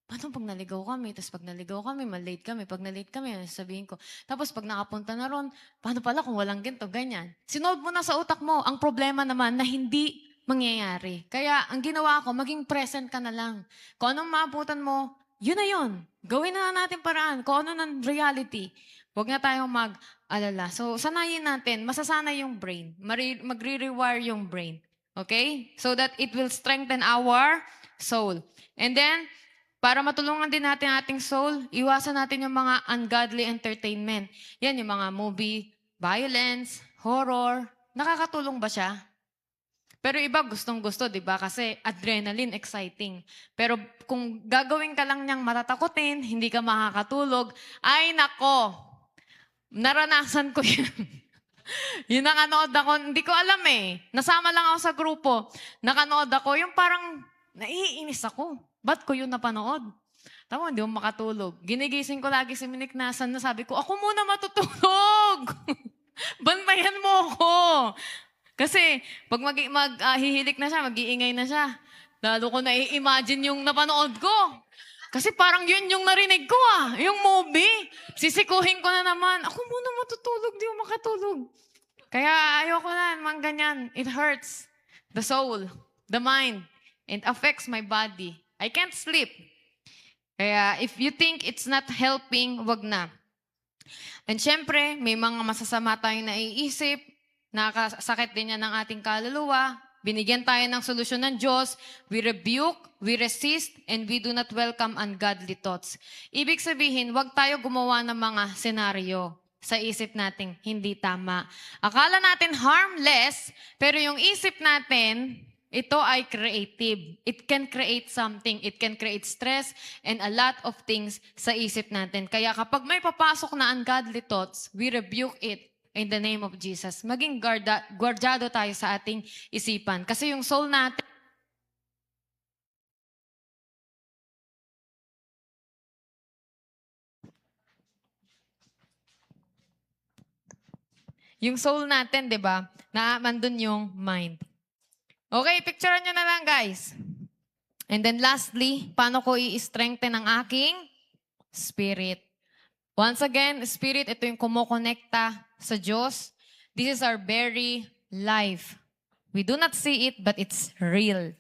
paano pag naligaw kami? Tapos pag naligaw kami, malate kami. Pag nalate kami, sabihin ko. Tapos pag nakapunta na ron, paano pala kung walang ginto, ganyan. Sinolve mo na sa utak mo. Ang problema naman na hindi mangyayari. Kaya ang ginawa ko, maging present ka na lang. Kung anong maabutan mo, yun na yun. Gawin na natin paraan. Kung ano ng reality. Huwag na tayong mag-alala. So, sanayin natin. Masasanay yung brain. Magre-rewire yung brain. Okay? So that it will strengthen our soul. And then, para matulungan din natin ating soul, iwasan natin yung mga ungodly entertainment. Yan, yung mga movie, violence, horror. Nakakatulong ba siya? Pero iba gustong-gusto, di ba? Kasi adrenaline, exciting. Pero kung gagawin ka lang niyang matatakotin, hindi ka makakatulog, ay nako, naranasan ko yan. Yung nakanood ako, hindi ko alam eh. Nasama lang ako sa grupo. Nakanood ako, yung parang naiinis ako. Ba't ko yun napanood? Tama, hindi mo makatulog. Ginigising ko lagi si Miniknasan na sabi ko, ako muna matutulog! Bantayan mo ako! Kasi pag hihilik na siya, mag-iingay na siya. Lalo ko na-imagine yung napanood ko. Kasi parang yun yung narinig ko yung movie. Sisikuhin ko na naman. Ako muna matutulog, di mo makatulog. Kaya ayoko na, mga ganyan. It hurts the soul, the mind, and affects my body. I can't sleep. Kaya if you think it's not helping, wag na. And syempre, may mga masasama tayong naiisip. nakasakit din yan ng ating kaluluwa. Binigyan tayo ng solusyon ng Diyos. We rebuke, we resist, and we do not welcome ungodly thoughts. Ibig sabihin, huwag tayo gumawa ng mga senaryo sa isip nating hindi tama. Akala natin harmless, pero yung isip natin, ito ay creative. It can create something. It can create stress and a lot of things sa isip natin. Kaya kapag may papasok na ungodly thoughts, we rebuke it in the name of Jesus. Maging guardado tayo sa ating isipan. Kasi yung soul natin, di ba, na mandun yung mind. Okay, picturean nyo na lang, guys. And then lastly, paano ko i-strengthen ang aking spirit? Once again, spirit, ito yung kumukonekta sa Diyos. This is our very life. We do not see it, but it's real.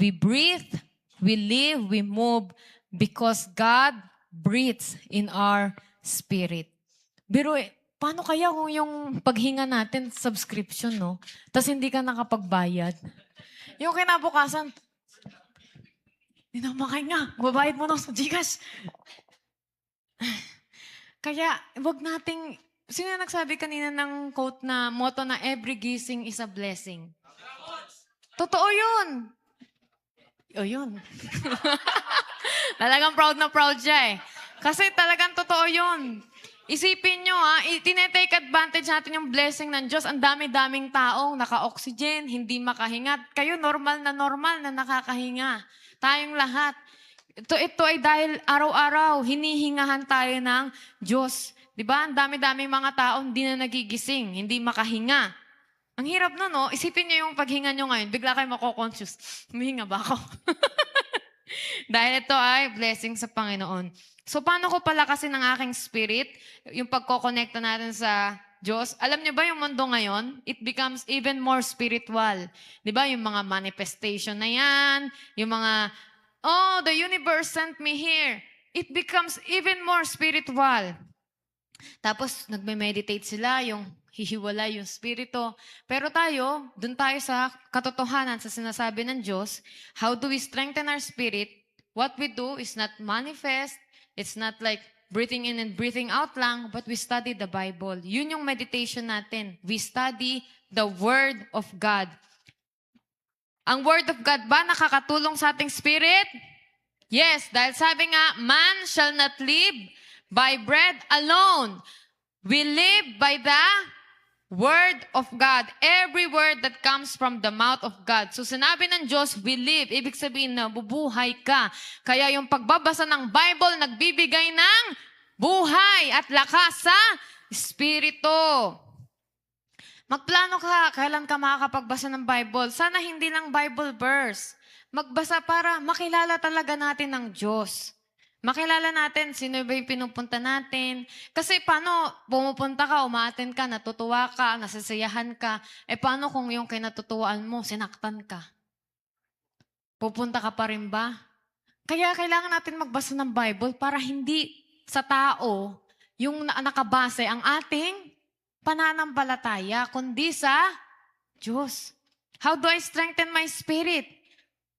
We breathe, we live, we move because God breathes in our spirit. Pero paano kaya kung yung paghinga natin, subscription, no? Tapos hindi ka nakapagbayad. Yung kinabukasan, hindi na makahinga, babayad mo na sa Gcash. Kaya, wag nating, sino na nagsabi kanina ng quote na motto na every gising is a blessing? Totoo yun. O yun. Talagang proud na proud siya eh. Kasi talagang totoo yun. Isipin nyo tinetake advantage natin yung blessing ng Diyos. Ang dami-daming taong naka-oxygen, hindi makahinga. Kayo normal na nakakahinga. Tayong lahat. Ito ay dahil araw-araw, hinihingahan tayo ng Diyos. Di ba? Ang dami-daming mga taong hindi na nagigising, hindi makahinga. Ang hirap na, no? Isipin niyo yung paghinga nyo ngayon, bigla kayo mako-conscious. Humihinga ba ako? Dahil ito ay blessing sa Panginoon. So, paano ko palakasin ang aking spirit? Yung pagkokonekta natin sa Diyos. Alam niyo ba yung mundo ngayon? It becomes even more spiritual. Di ba? Yung mga manifestation na yan, yung mga the universe sent me here. It becomes even more spiritual. Tapos, nagme-meditate sila, yung hihiwala yung spirito. Pero tayo, dun tayo sa katotohanan, sa sinasabi ng Diyos, how do we strengthen our spirit? What we do is not manifest. It's not like breathing in and breathing out lang, but we study the Bible. Yun yung meditation natin. We study the Word of God. Ang Word of God ba nakakatulong sa ating spirit? Yes, dahil sabi nga, man shall not live by bread alone. We live by the Word of God. Every word that comes from the mouth of God. So sinabi ng Diyos, we live. Ibig sabihin na bubuhay ka. Kaya yung pagbabasa ng Bible, nagbibigay ng buhay at lakas sa Espiritu. Magplano ka, kailan ka makakapagbasa ng Bible. Sana hindi lang Bible verse. Magbasa para makilala talaga natin ang Diyos. Makilala natin sino ba yung pinupunta natin. Kasi paano pumupunta ka, umaattend ka, natutuwa ka, nasasiyahan ka. Paano kung yung kinatutuwaan mo, sinaktan ka? Pupunta ka pa rin ba? Kaya kailangan natin magbasa ng Bible para hindi sa tao yung nakabase ang ating pananampalataya, kundi sa Diyos. How do I strengthen my spirit?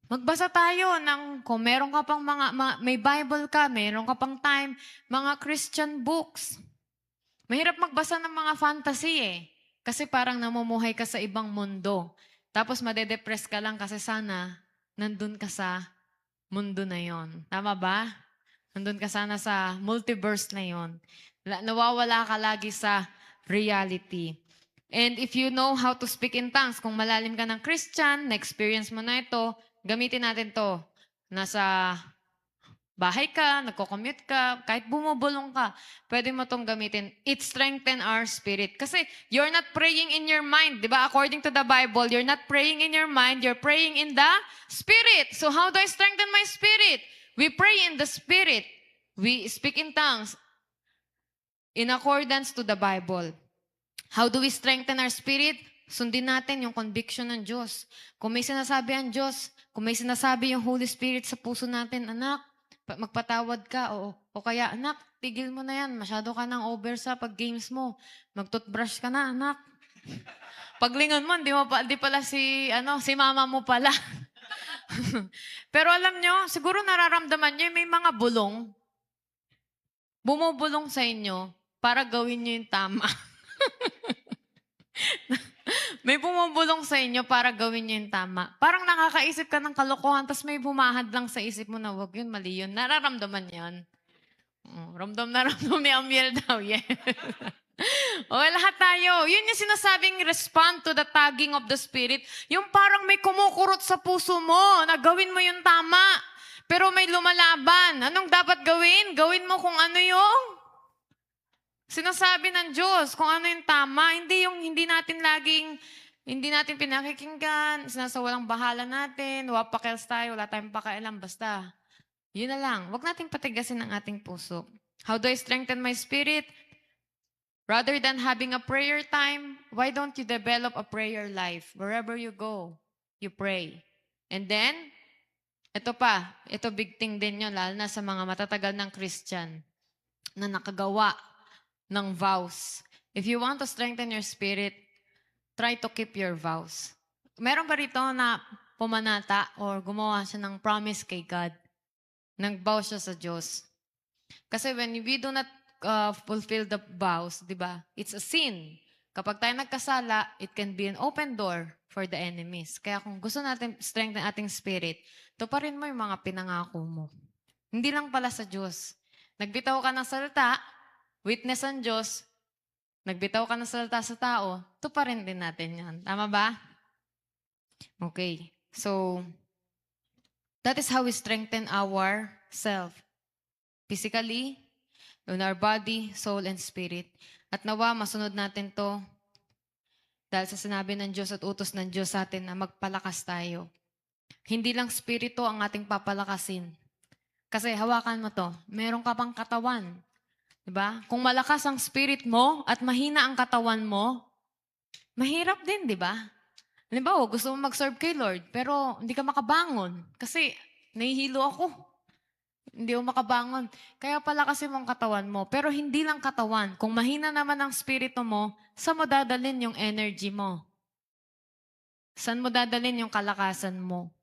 Magbasa tayo ng, kung meron ka pang may Bible ka, meron ka pang time, mga Christian books. Mahirap magbasa ng mga fantasy Kasi parang namumuhay ka sa ibang mundo. Tapos madedepress ka lang kasi sana nandun ka sa mundo na yon. Tama ba? Nandun ka sana sa multiverse na yon. Nawawala ka lagi sa reality. And if you know how to speak in tongues, kung malalim ka ng Christian, na-experience mo na ito, gamitin natin to. Nasa bahay ka, nagko-commute ka, kahit bumubulong ka, pwede mo tong gamitin. It strengthens our spirit. Kasi you're not praying in your mind. Di ba? According to the Bible, you're not praying in your mind, you're praying in the Spirit. So how do I strengthen my spirit? We pray in the Spirit. We speak in tongues in accordance to the Bible. How do we strengthen our spirit? Sundin natin yung conviction ng Diyos. Kung may sinasabi ang Diyos, kung may sinasabi yung Holy Spirit sa puso natin, anak, magpatawad ka. O kaya, anak, tigil mo na yan. Masyado ka nang over sa pag-games mo. Mag-toothbrush ka na, anak. Paglingon mo, di pala si mama mo pala. Pero alam nyo, siguro nararamdaman nyo, may mga bulong, bumubulong sa inyo para gawin nyo yung tama. May bumubulong sa inyo para gawin nyo yung tama. Parang nakakaisip ka ng kalokohan, tapos may bumahad lang sa isip mo na wag yun, mali yun. Nararamdaman yan. Ramdam na ramdam ni Amiel daw, yeah. O, lahat tayo. Yun yung sinasabing respond to the tugging of the Spirit. Yung parang may kumukurot sa puso mo na gawin mo yung tama. Pero may lumalaban. Anong dapat gawin? Gawin mo kung ano yung sinasabi ng Diyos, kung ano yung tama. Hindi natin pinakikinggan, sinasawalang bahala natin, wapakels tayo, wala tayong pakialam, basta. Yun na lang. Huwag nating patigasin ang ating puso. How do I strengthen my spirit? Rather than having a prayer time, why don't you develop a prayer life? Wherever you go, you pray. And then, ito big thing din yun, lalo na sa mga matatagal ng Christian na nakagawa ng vows. If you want to strengthen your spirit, try to keep your vows. Meron ba rito na pumanata or gumawa siya ng promise kay God? Nag-vow siya sa Diyos. Kasi when we do not fulfill the vows, di ba? It's a sin. Kapag tayo nagkasala, it can be an open door for the enemies. Kaya kung gusto natin strengthen ating spirit, tuparin mo yung mga pinangako mo. Hindi lang pala sa Diyos. Nagbitaw ka ng salita, witness ang Diyos, nagbitaw ka ng salita sa tao, tuparin din natin yan. Tama ba? Okay. So, that is how we strengthen our self. Physically, in our body, soul, and spirit. At nawa, masunod natin to dahil sa sinabi ng Diyos at utos ng Diyos sa atin na magpalakas tayo. Hindi lang spirito ang ating papalakasin. Kasi hawakan mo to, meron ka pang katawan. Diba? Kung malakas ang spirit mo at mahina ang katawan mo, mahirap din, di ba? Halimbawa, gusto mo mag-serve kay Lord, pero hindi ka makabangon kasi nahihilo ako. Hindi ako makabangon. Kaya pala kasi mong katawan mo. Pero hindi lang katawan. Kung mahina naman ang spirito mo, saan mo dadalhin yung energy mo? Saan mo dadalhin yung kalakasan mo?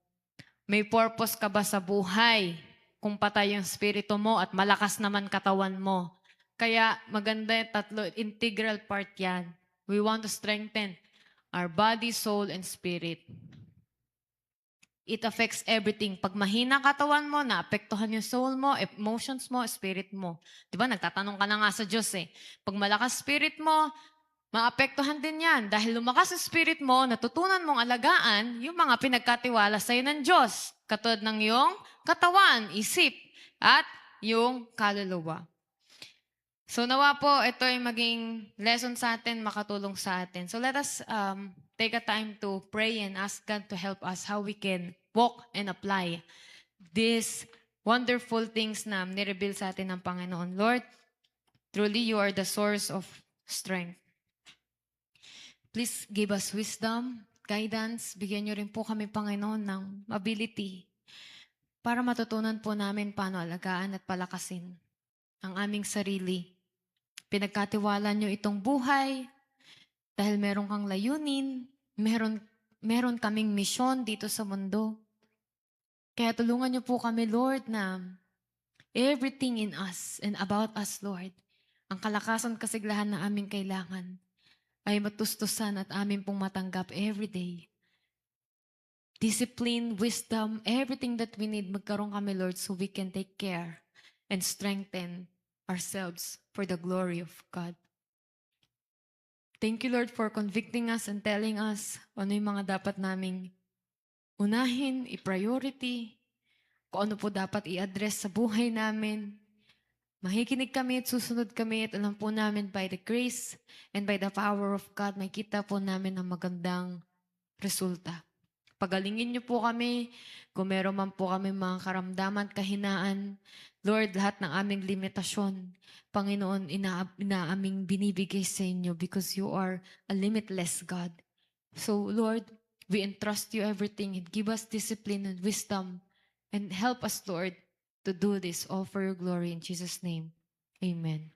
May purpose ka ba sa buhay kung patay yung spirito mo at malakas naman katawan mo? Kaya maganda yung tatlo, integral part yan. We want to strengthen our body, soul, and spirit. It affects everything. Pag mahina katawan mo, naapektuhan yung soul mo, emotions mo, spirit mo. Diba, nagtatanong ka na nga sa Diyos eh. Pag malakas spirit mo, maapektuhan din yan. Dahil lumakas ang spirit mo, natutunan mong alagaan yung mga pinagkatiwala sa'yo ng Diyos. Katulad ng yung katawan, isip, at yung kaluluwa. So nawa po, ito ay maging lesson sa atin, makatulong sa atin. So let us take a time to pray and ask God to help us how we can walk and apply these wonderful things na nireveal sa atin ng Panginoon. Lord, truly you are the source of strength. Please give us wisdom, guidance. Bigyan niyo rin po kami, Panginoon, ng ability para matutunan po namin paano alagaan at palakasin ang aming sarili. Pinagkatiwala niyo itong buhay dahil meron kang layunin, meron kaming misyon dito sa mundo. Kaya tulungan niyo po kami, Lord, na everything in us and about us, Lord, ang kalakasan kasiglahan na aming kailangan ay matustusan at amin pong matanggap every day. Discipline, wisdom, everything that we need, magkaroon kami, Lord, so we can take care and strengthen ourselves for the glory of God. Thank you, Lord, for convicting us and telling us ano yung mga dapat naming unahin, i-priority, kung ano po dapat i-address sa buhay namin. Makikinig kami at susunod kami at alam po namin by the grace and by the power of God, makita po namin ang magandang resulta. Pagalingin niyo po kami, kung meron man po kami mga karamdaman, kahinaan, Lord, lahat ng aming limitasyon, Panginoon, inaaming binibigay sa inyo because you are a limitless God. So, Lord, we entrust you everything and give us discipline and wisdom and help us, Lord, to do this all for your glory in Jesus' name. Amen.